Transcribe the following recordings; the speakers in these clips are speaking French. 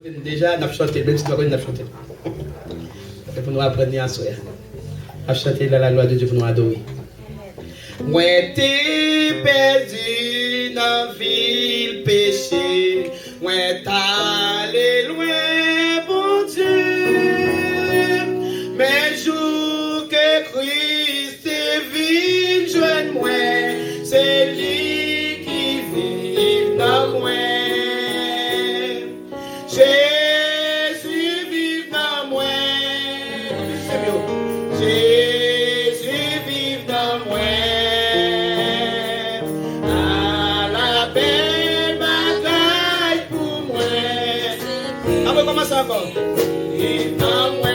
Déjà, nous avons chanté, même si nous avons chanté. Pour nous apprendre à soir. À chanter dans la loi de Dieu pour nous adorer. Moi, t'es perdu dans la ville péché. Moi, t'allé loin, bon Dieu. Mais jour que Christ est venu, joigne-moi. C'est lui qui vit dans moi. Jésus vive dans moi. Jésus vive dans moi. À la belle bataille pour moi. Ah oui, comment ça encore? Vive dans moi.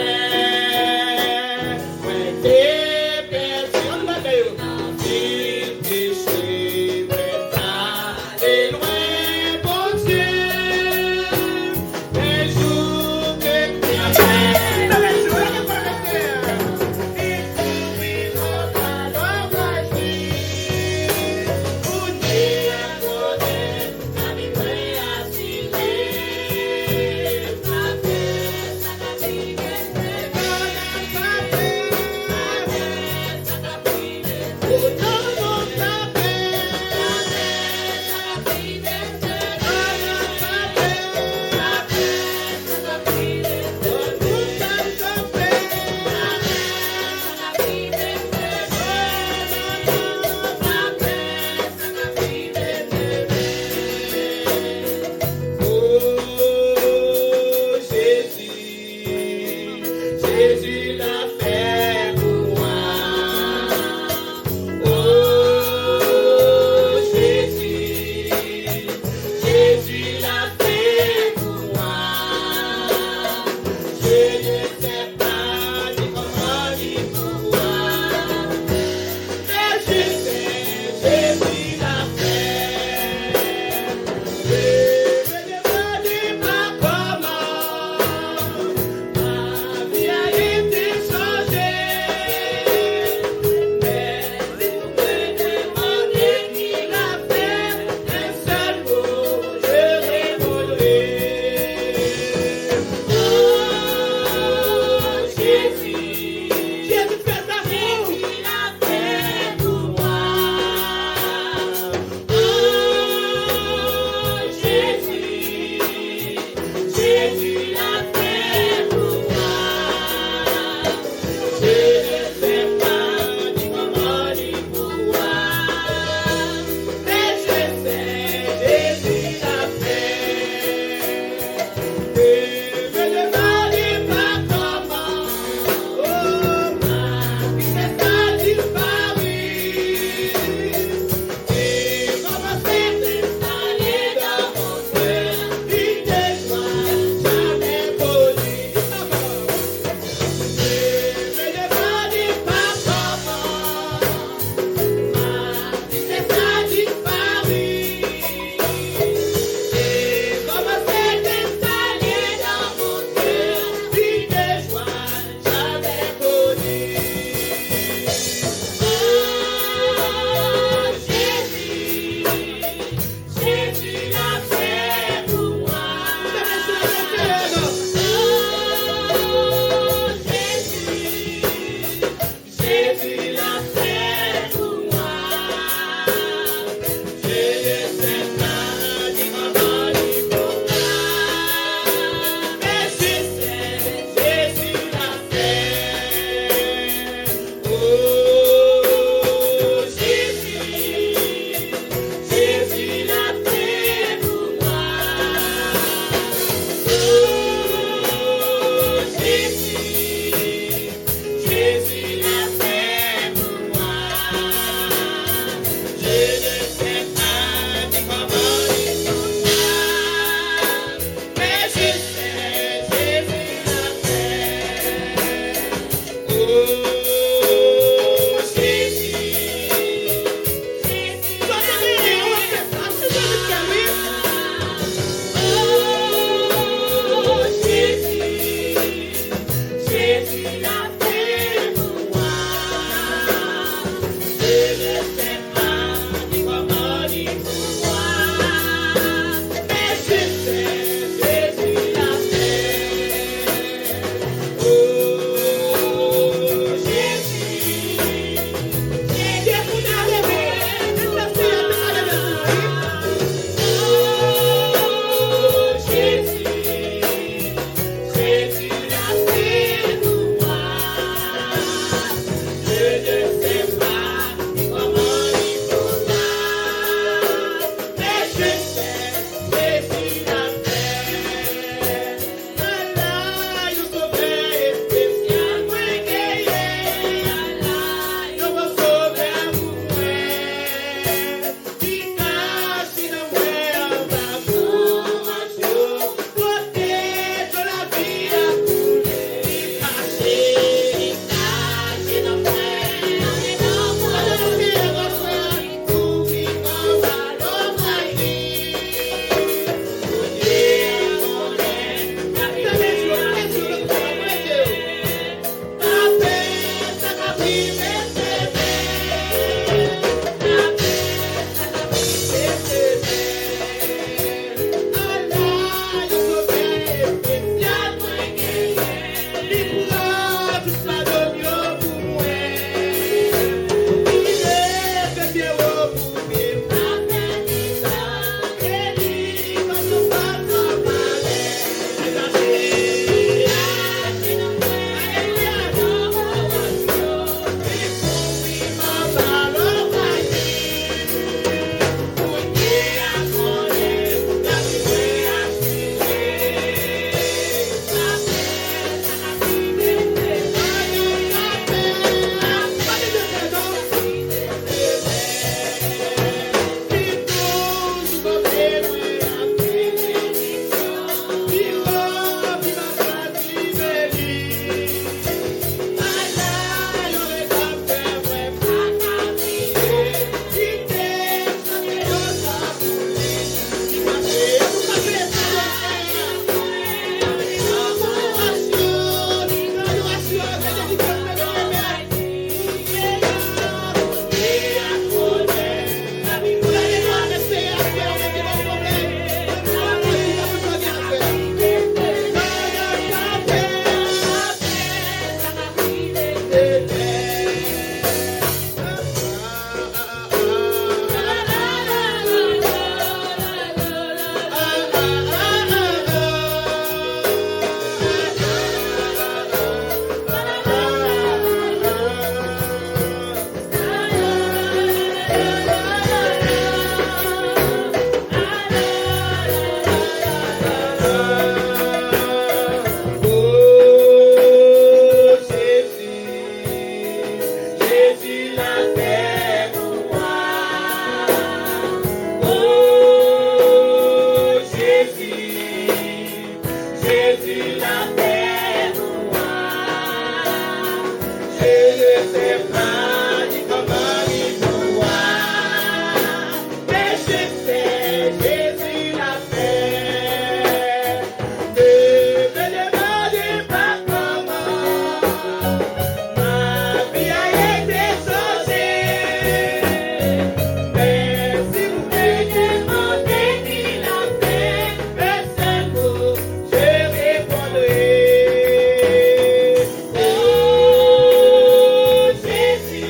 Jésus.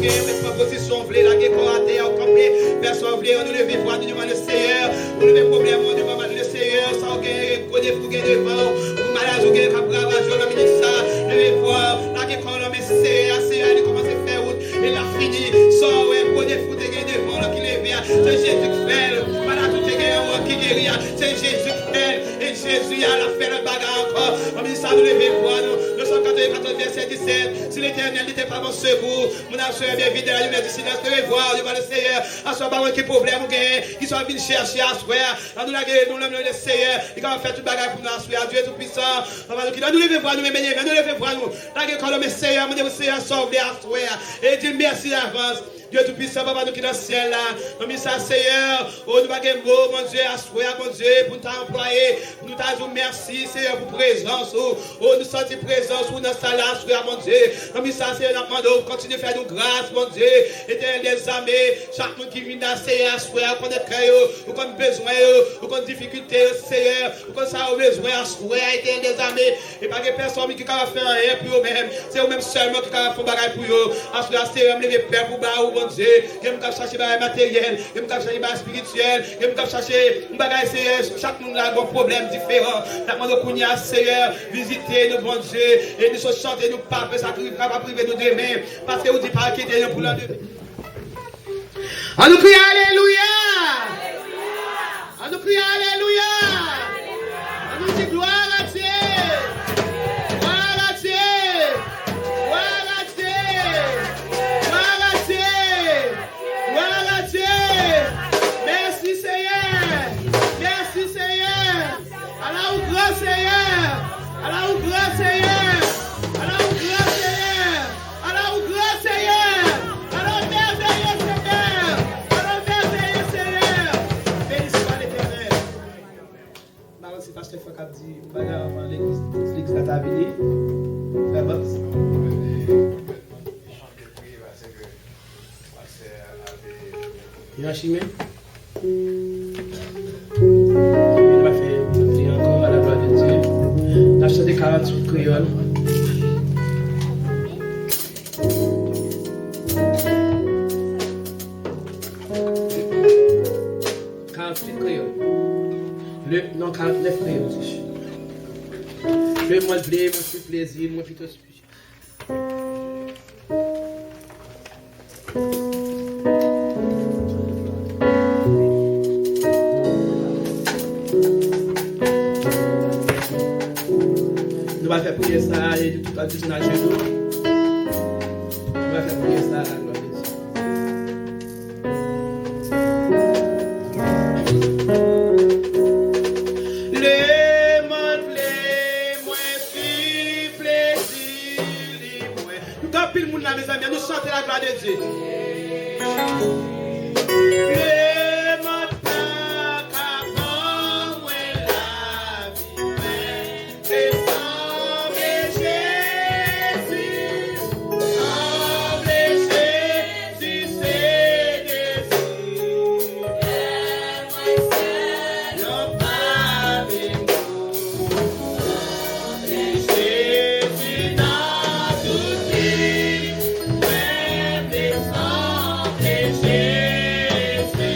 nous gagnons position, voulez la guerre à terre, camper, personne voulait nous lever, voir nous devant le Seigneur, nous lever problème devant le Seigneur, sans gagner, connaître, vous gagner devant, vous malade, vous gagner, vous ravager, on a mis ça, levez voir, la guerre quand l'homme est Seigneur, il commence à faire route, il a fini, sans ouais, connaître, vous gagner devant, qui les vient, c'est Jésus qui fait, malade, tout est gagné, qui guérit, c'est Jésus qui fait, et Jésus a fait le bagarre encore, on dit ça, nous lever voir, nous sommes 14 verset 17, si l'Éternel n'était pas mon secours, mon âme serait bien vide de la lumière du silence, devez voir, devant le Seigneur, à ce moment qui problème, qui sont venus chercher à soi, à nous la guerre, nous l'homme le Seigneur, il va faire tout bagarre pour nous assurer, Dieu tout puissant, nous lever voir, nous bénir, nous lever voir, nous, la guerre quand l'homme est Seigneur, mon Dieu, Seigneur, sauve les assurer, et dis merci d'avance. Dieu tout puissant, papa, nous qui dans le ciel là, nous mis ça, Seieur, oh, nous pas de mots, mon Dieu, assoir, mon Dieu, pour t'employer, nous t'avons merci, Seieur, pour présence, oh, nous sentons présence, nous dans ça là, assoir, mon Dieu, nous mis ça, Seieur, nous demandons, continue à faire nous grâce, mon Dieu, éternel des armées, chaque monde qui vient dans Seigneur, assoir, qu'on est cœur, ou qu'on a besoin, ou qu'on a difficulté, Seieur, ou qu'on a besoin, assoir, éternel des armées, et pas que personne qui va faire rien pour eux-mêmes, c'est eux-mêmes seulement qui va faire bagaille pour eux, assoir, Seieur, me lever père pour bas, bon Dieu, je vais chercher des matériel, je vais chercher des spirituel, je vais chercher des bagages, Seigneur. Chaque monde a un problème différent. Nous demandons, Seigneur, visiter nous, bon Dieu, et nous chanter, nous pas, ça ne va pas priver nous demain, parce que vous dites pas quitter nous pour l'an demain. On nous crie Alléluia! On nous crie Alléluia! On nous dit gloire à Dieu! L'église de ta vie, la boxe. Il y a un chimé. On va faire encore à la gloire de Dieu. On a chanté 48 créoles. Non, 49 créoles. Je moi le blé, moi je suis plaisir, moi je suis tout spécial. Nous allons faire prier ça et tout à tout à genoux. Nous allons faire prier ça à la gloire de Dieu. Mes amis, nous chantons la gloire de Dieu. Yes.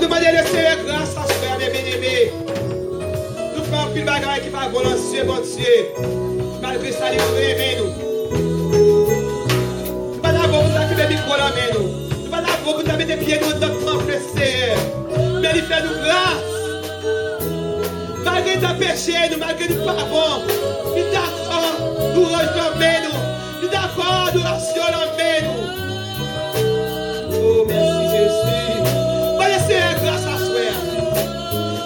demande le Seigneur grâce à ce frère, mes bien-aimés. Nous faisons plus de bagaille qui va balancer, mon Dieu. Malgré ça, il nous aime nous. Nous ne pas d'abord vous mettre le micro dans la main nous. Nous ne pas d'abord vous mettre des pieds dans notre temple, le Seigneur. Mais il fait nous grâce. Malgré ta péché, nous, malgré nous pas bon, nous d'accord, nous rejoignons nous. Nous d'accord, nous rationnons nous. Oh, merci Jésus. Voilà Seigneur grâce à soi.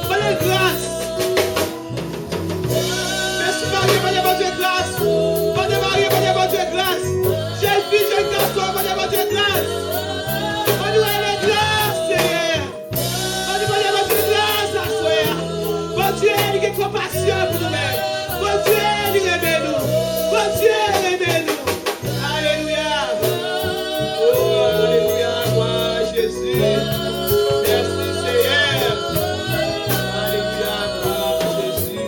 Voilà grâce. Merci Marie, voilà mon Dieu grâce. Voilà Marie, voilà mon Dieu grâce. Jeune fille, jeune garçon, voilà mon Dieu grâce. On nous a la grâce, Seigneur. On nous a la grâce à soi. Bon Dieu, il est compassion pour nous-mêmes. Bon Dieu, il aime nous. Bon Dieu, il aime nous. Alléluia. Oh, alléluia, gloire à Jésus. Merci Seigneur. Alléluia, gloire à Jésus.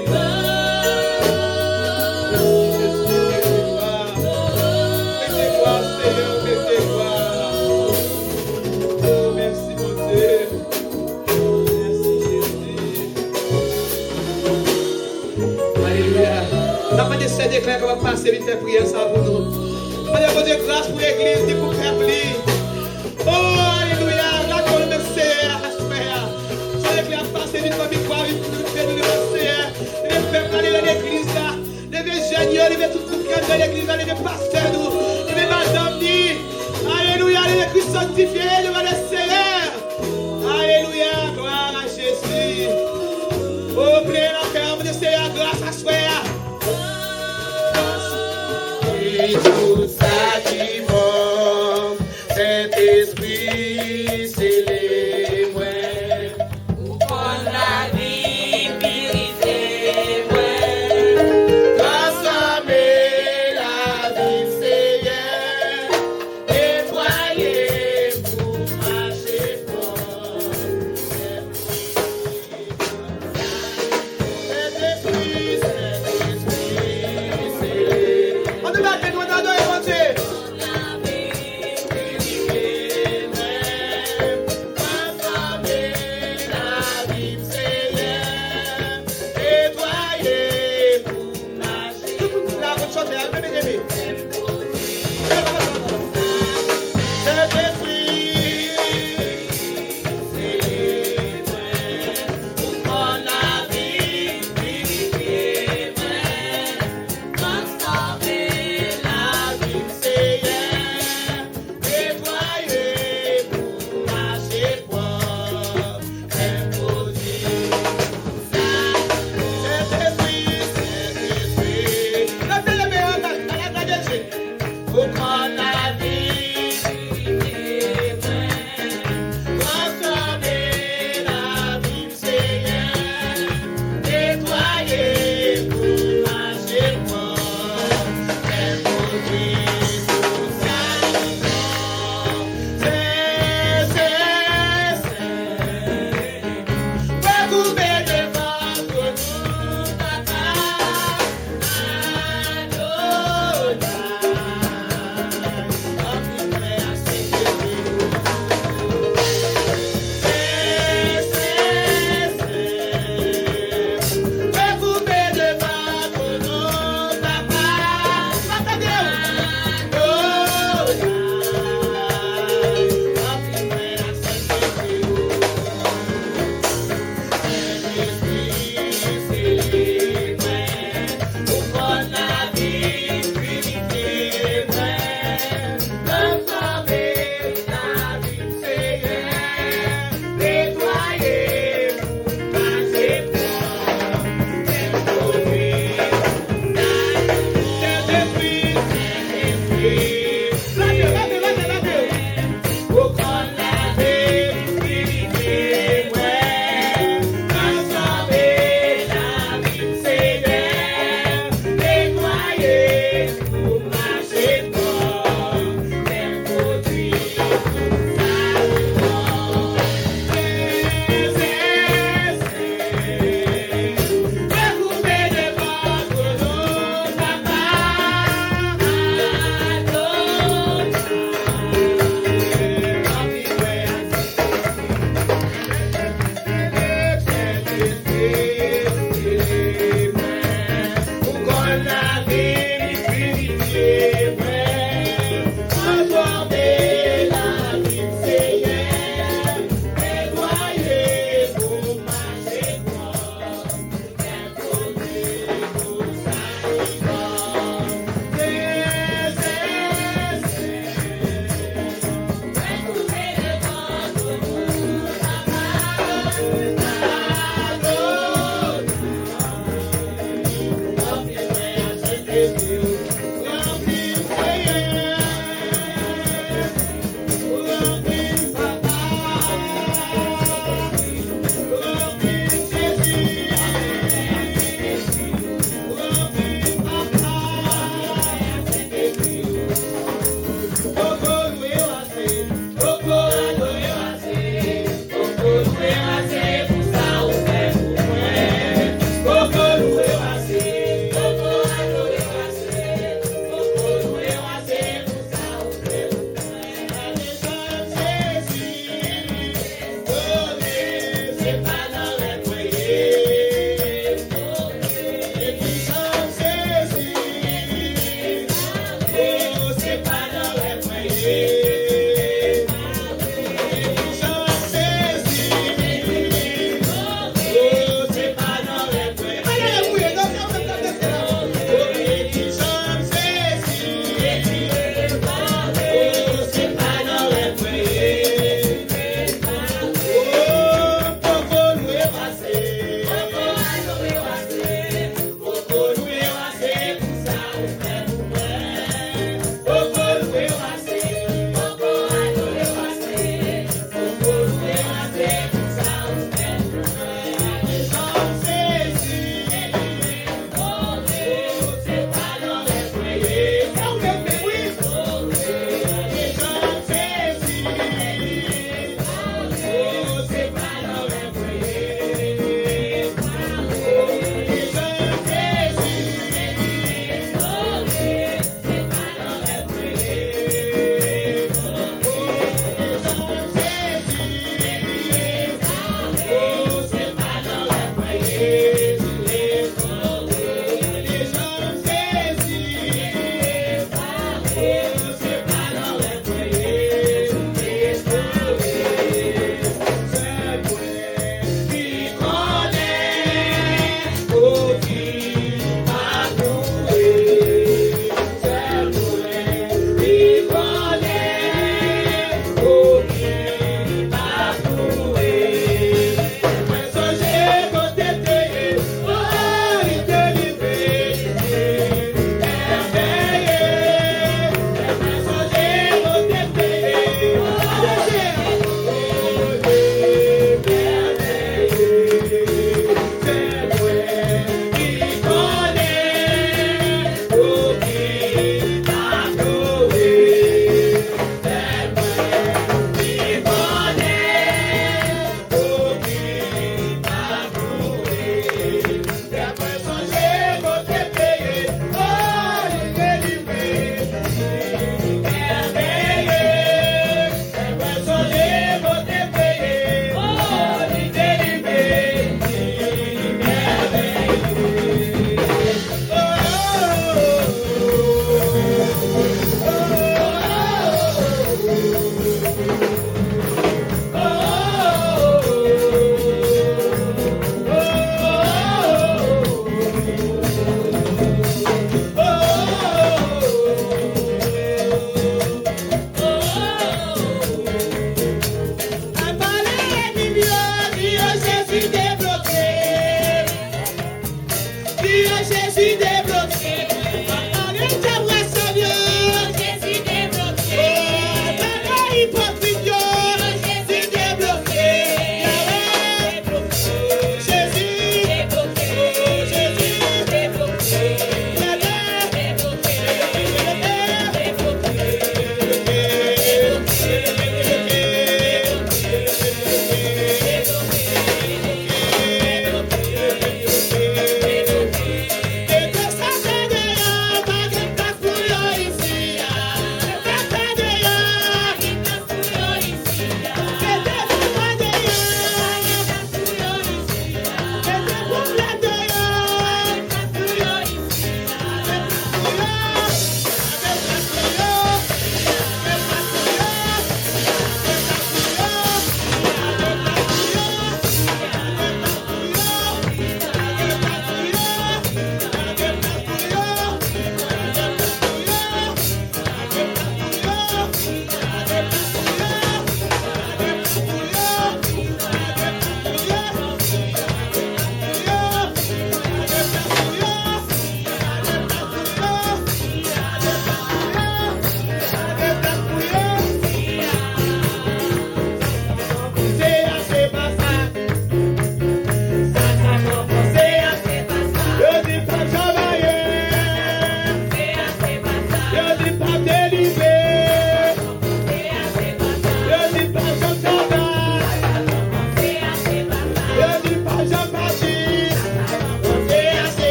Merci Jésus, mettez gloire. Mettez gloire Seigneur, mettez gloire. Oh, merci mon Dieu. Merci Jésus. Alléluia. Nous avons des scènes d'éclair qu'on va passer vite faire prière ça pour nous. Nous avons Dieu grâce pour l'église et pour faire prier. Oh, alléluia. Là, nous le Seigneur, Seigneur. Ça l'éclair passer vite comme il croit, vite pour nous faire le Seigneur. Les peuples aller dans l'église là. Les ingénieurs, les tout groupe qui est dans l'église là, les pasteurs nous. Les madame dit. Alléluia, les Christ sanctifiés devant le Seigneur. Alléluia, gloire à Jésus. Oh, priez la ferme de Seigneur, grâce à soi. Et tout ça qui monte, Saint-Esprit, c'est les moines. Où qu'on la vie, purifier, transformer la vie, Seigneur, nettoyer pour marcher fort. Saint-Esprit, c'est les moines. On te bat, nous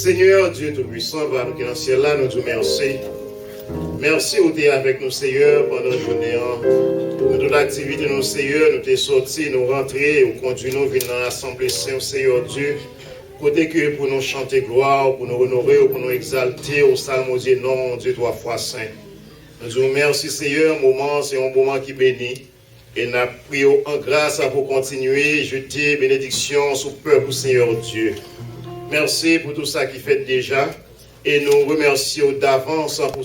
Seigneur, Dieu Tout-Puissant, va nous dans le ciel là, nous disons merci. Merci où tu es avec nous, Seigneur, pendant la journée. Nous toute l'activité, nous, Seigneur, nous t'es sortis, nous rentrés, ou conduit nous venir dans l'Assemblée Saint, Seigneur Dieu. Côté que pour nous chanter gloire, pour nous honorer, pour nous exalter, au psalmodier, non, Dieu, 3 fois saint. Nous disons merci, Seigneur, moment, c'est un moment qui bénit. Et nous prions en grâce pour continuer, jeter bénédiction sur le peuple, Seigneur Dieu. Merci pour tout ça qui fait déjà. Et nous remercions d'avance pour